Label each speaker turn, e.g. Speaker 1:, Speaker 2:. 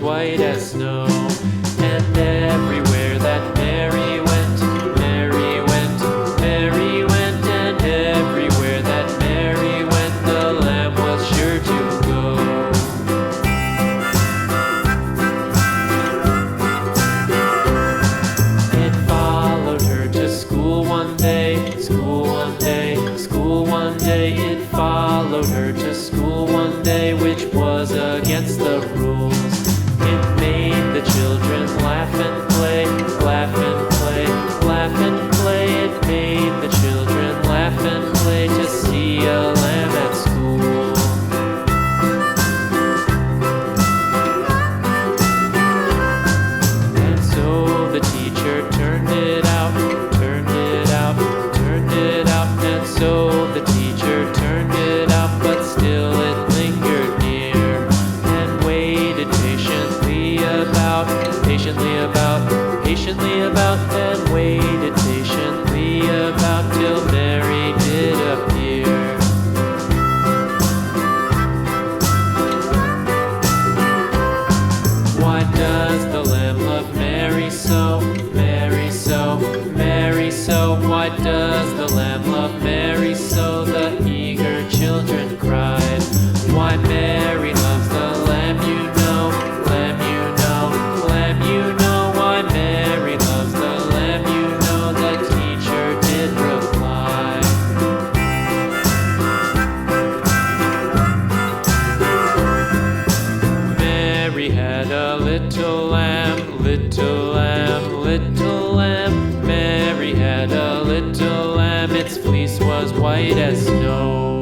Speaker 1: white as snow. And everywhere that Mary went, Mary went, Mary went, and everywhere that Mary went, the lamb was sure to go. It followed her to school one day, school one day, school one day. It followed her to school one day, which was against the rules. It made the children laugh and play, laugh and play, laugh and play. It made the children laugh and play to see a lamb at school. And so the teacher turned it out, turned it out, turned it out. And so the teacher turned it out, but still it lingered near and waited patiently about, patiently about, and waited patiently about till Mary did appear. Why does the lamb love Mary so, Mary so, Mary so? Why does the lamb love Mary so? The eager children cried. Why Mary loves the lamb, you know, lamb, you know, lamb, you know. Why Mary loves the lamb, you know, the teacher did reply. Mary had a little lamb, little lamb, little lamb. Mary had a little lamb, its fleece was white as snow.